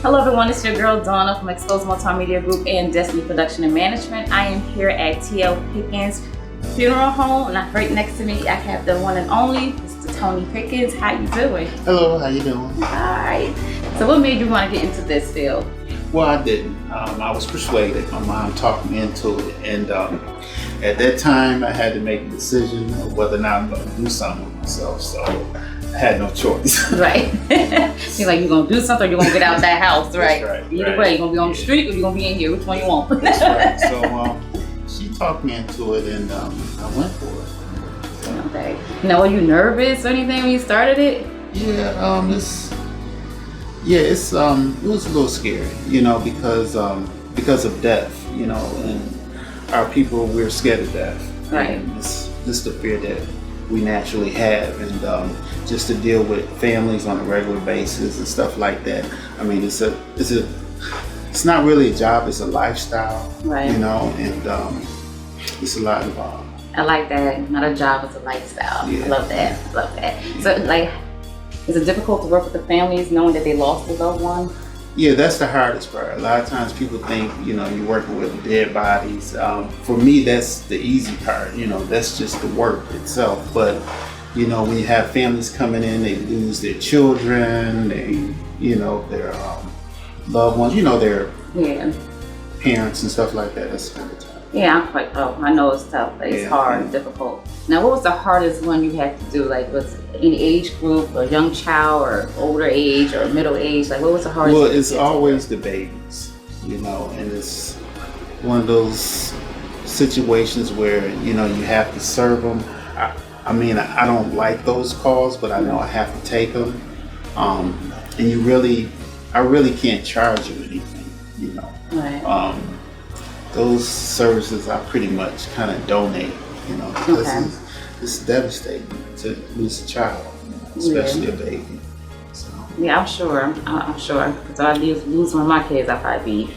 Hello everyone, it's your girl Dawna from Exposed Multimedia Group and Destiny Production and Management. I am here at T.L. Pickens Funeral Home, and right next to me I have the one and only Mr. Tony Pickens. How you doing? Hello, how you doing? Alright. So what made you want to get into this field? Well, I didn't. I was persuaded. My mom talked me into it, and at that time I had to make a decision of whether or not I'm going to do something with myself, so I had no choice. Right. You're like, you're going to do something or you're going to get out that house, right? That's right. Either way, you're going to be on the street or you're going to be in here. Which one you want? That's right. So she talked me into it, and I went for it. So. Okay. Now, were you nervous or anything when you started it? Yeah, it was a little scary, because of death, and our people, we're scared of death. Right. And it's just the fear that we naturally have, and just to deal with families on a regular basis and stuff like that. I mean, it's not really a job; it's a lifestyle, right? And it's a lot involved. I like that. Not a job, it's a lifestyle. Yeah. I love that. Yeah. So, like, is it difficult to work with the families knowing that they lost a loved one? Yeah, that's the hardest part. A lot of times people think, you're working with dead bodies. For me, that's the easy part. That's just the work itself. But, when you have families coming in, they lose their children, their loved ones, their parents and stuff like that. That's kind of tough. Yeah, I know it's tough. It's hard and difficult. Now, what was the hardest one you had to do? Like, was any age group, a young child, or older age, or middle age? Like, what was the hardest? Well, it's always the babies, and it's one of those situations where, you have to serve them. I mean, I don't like those calls, but I know I have to take them. And I really can't charge you anything, Right. Those services I pretty much kind of donate, because it's devastating to lose a child, especially a baby. So. Yeah, I'm sure. Because I lose one of my kids, I'd probably be.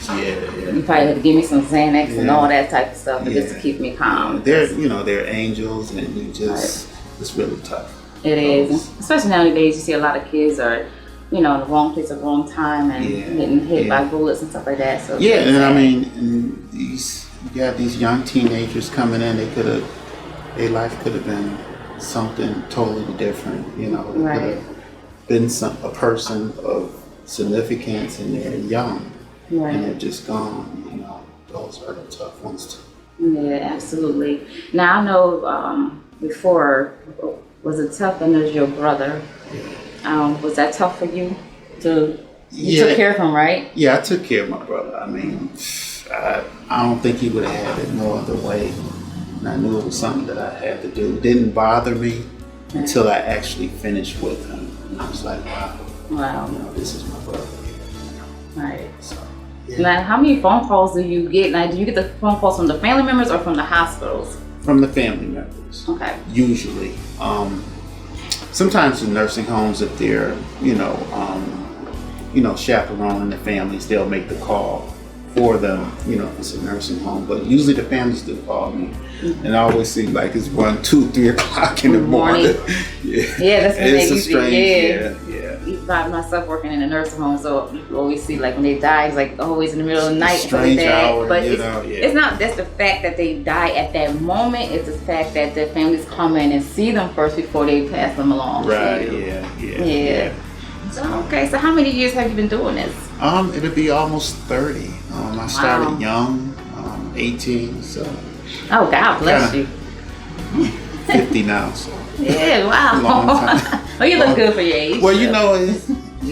Yeah. You probably had to give me some Xanax and all that type of stuff, just to keep me calm. They're angels, and it's really tough. It is, especially nowadays. You see a lot of kids are, in the wrong place at the wrong time and getting hit by bullets and stuff like that. So I mean, you got these young teenagers coming in. Their life could have been something totally different. They right. could have been a person of significance, and they're young, right. and they're just gone. Those are the tough ones too. Yeah, absolutely. Now I know before, was it tough? I know your brother. Was that tough for you? You took care of him, right? Yeah, I took care of my brother. I mean, I don't think he would have had it no other way. And I knew it was something that I had to do. It didn't bother me until I actually finished with him. And I was like, wow. This is my brother. Right. So, Now, how many phone calls do you get? Now, do you get the phone calls from the family members or from the hospitals? From the family members. Okay. Usually. Sometimes in nursing homes, if they're, chaperoning the families, they'll make the call for them, if it's a nursing home. But usually the families do call me. Mm-hmm. And I always seem like it's 1, 2, 3 o'clock in the morning. Yeah, that's when it's strange. By myself working in a nursing home, so you always see like when they die, it's like always in the middle of the night. Strange hour, but it's not that's the fact that they die at that moment. It's the fact that the families come in and see them first before they pass them along. Right. Yeah. So so how many years have you been doing this? It'll be almost 30. I started young, 18. So. Oh, God bless you. 50 now, so. Yeah, wow. Long time. Oh, you look good for your age. Well,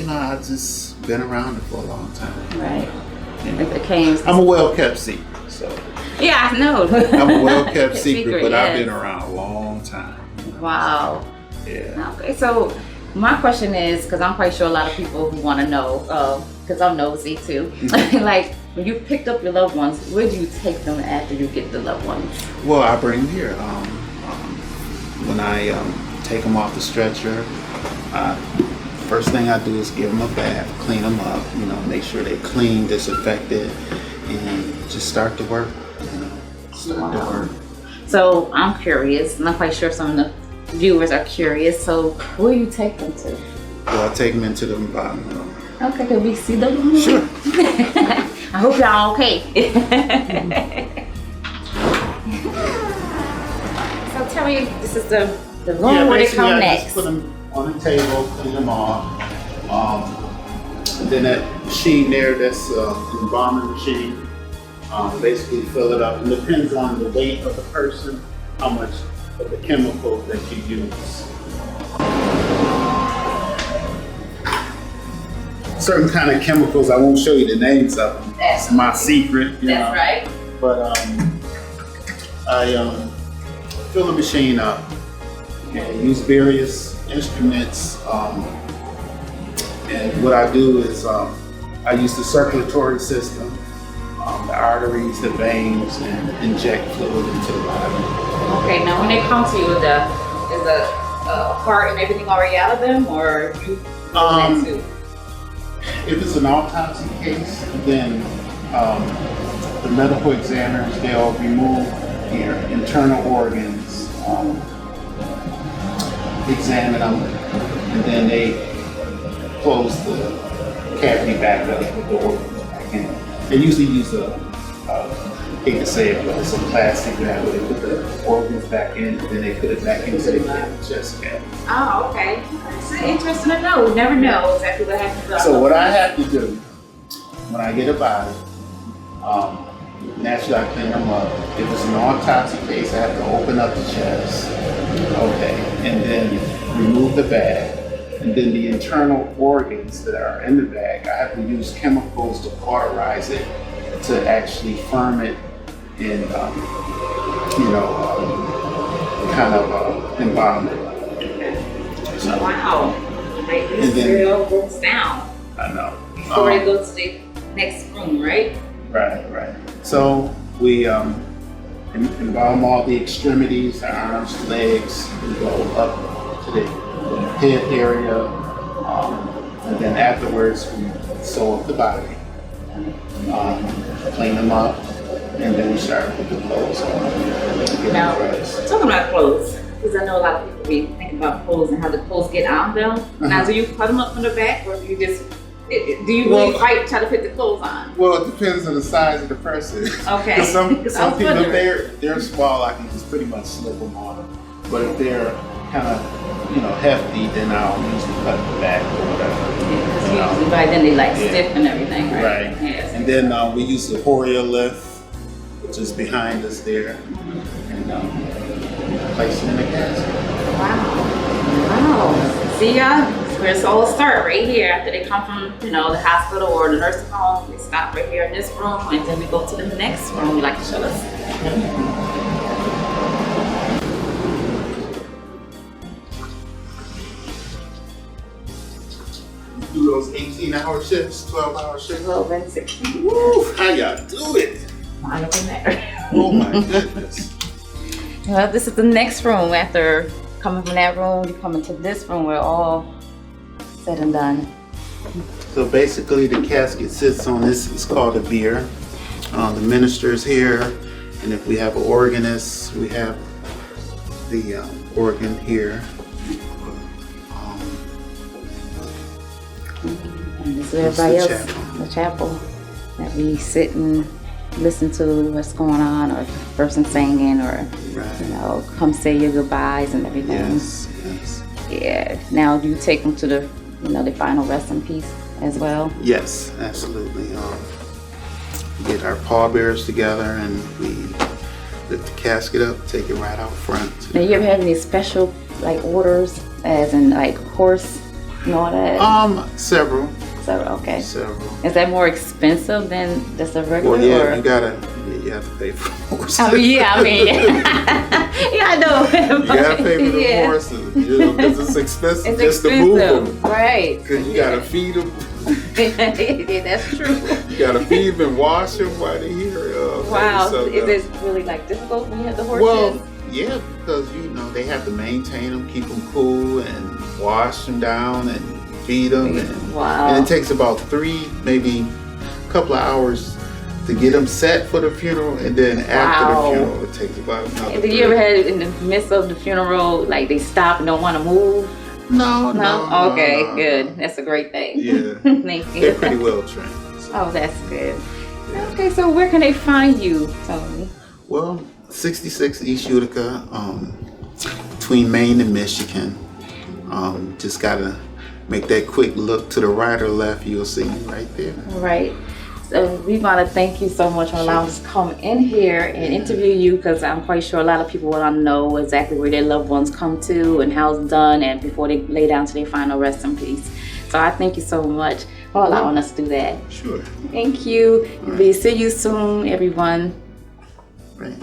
I've just been around it for a long time. Right. I'm a well-kept secret, so. Yeah, I know. I'm a well-kept secret, but I've been around a long time. Wow. Yeah. Okay, so my question is, because I'm quite sure a lot of people who want to know, because I'm nosy too, like, when you picked up your loved ones, where do you take them after you get the loved ones? Well, I bring them here. When I take them off the stretcher, first thing I do is give them a bath, clean them up, make sure they're clean, disinfected, and just start to work. So I'm curious, I'm not quite sure some of the viewers are curious, so where do you take them to? Well, I take them into the Okay, can we see the room? Sure. I hope y'all okay. So tell me, this is the room where they come next. Just put them on the table, clean them off. And then that machine there, that's the embalming machine. Basically fill it up. It depends on the weight of the person, how much of the chemical that you use. Certain kind of chemicals, I won't show you the names of them. It's my secret. That's right. But I fill the machine up and use various instruments. And what I do is I use the circulatory system, the arteries, the veins, and inject fluid into the body. Okay, now when they come to you, is the heart and everything already out of them, or you do that too? If it's an autopsy case, then the medical examiners, they'll remove your internal organs, examine them, and then they close the cavity back up with the organs back in. They usually use I hate to say it, but it's a plastic bag where they put the organs back in, and then they put it back into the chest cavity. Oh, okay. It's interesting to know. We never know exactly what happens. So what I have to do when I get a body, naturally I clean them up. If it's an autopsy case, I have to open up the chest, okay, and then remove the bag. And then the internal organs that are in the bag, I have to use chemicals to cauterize it to actually firm it in, kind of environment. So, wow. Like this real goes down. I know. Before it goes to the next room, right? Right. So we embalm all the extremities, the arms, legs. We go up to the head area, and then afterwards we sew up the body, clean them up, and then we start with the clothes on. Now, talking about clothes, because I know a lot of people be thinking about clothes and how the clothes get on them. Now, do you cut them up from the back, or do you just really fight try to fit the clothes on? Well, it depends on the size of the person. Okay. some people, if they're small, I can just pretty much slip them on them. But if they're kind of hefty, then I'll usually cut the back or whatever. Because usually by then they stiff and everything, right? Right. Yes. And then we use the Horia lift, which is behind us there, and place it in the casket. Wow. See y'all? Where it's all start right here after they come from the hospital or the nursing home. They stop right here in this room, and then we go to the next room. You like to show us? Do those 18-hour shifts, 12-hour shifts. 12 and 16. Woo! How y'all do it? Mine doesn't matter. Oh my goodness. Well, this is the next room. After coming from that room, you come into this room where all said and done. So basically the casket sits on this, it's called a bier. The minister's here, and if we have an organist, we have the organ here. And this is everybody else, the chapel, that we sit and listen to what's going on, or the person singing, or come say your goodbyes and everything. Yes. Yeah. Now, do you take them to the the final rest in peace as well? Yes, absolutely. We get our pallbearers together and we lift the casket up, take it right out front. Now, you ever had any special orders, as in horse and all that? Several. Okay. Several. Is that more expensive than just a regular? Well, yeah, or? you have to pay for horses. I mean, yeah, I know. You gotta pay for the horses, because it's expensive just to move them. Right. Because you gotta feed them. Yeah, that's true. You gotta feed them and wash them while they're here. Wow. So is it really difficult when you have the horses? Well, yeah, because they have to maintain them, keep them cool, and wash them down and feed them. And it takes about 3, maybe a couple of hours to get them set for the funeral, and then after the funeral, it takes about another. Did you ever had in the midst of the funeral, they stop and don't want to move? No. Okay, no. good. That's a great thing. Yeah. Thank you. They're pretty well trained. So. Oh, that's good. Okay, so where can they find you, Tony? Well, 66 East Utica, between Maine and Michigan. Just gotta make that quick look to the right or left. You'll see me right there. Right. So we want to thank you so much for allowing us to come in here and interview you, because I'm quite sure a lot of people want to know exactly where their loved ones come to and how it's done, and before they lay down to their final rest in peace. So I thank you so much for allowing us to do that. Sure. Thank you. We'll see you soon, everyone. Right.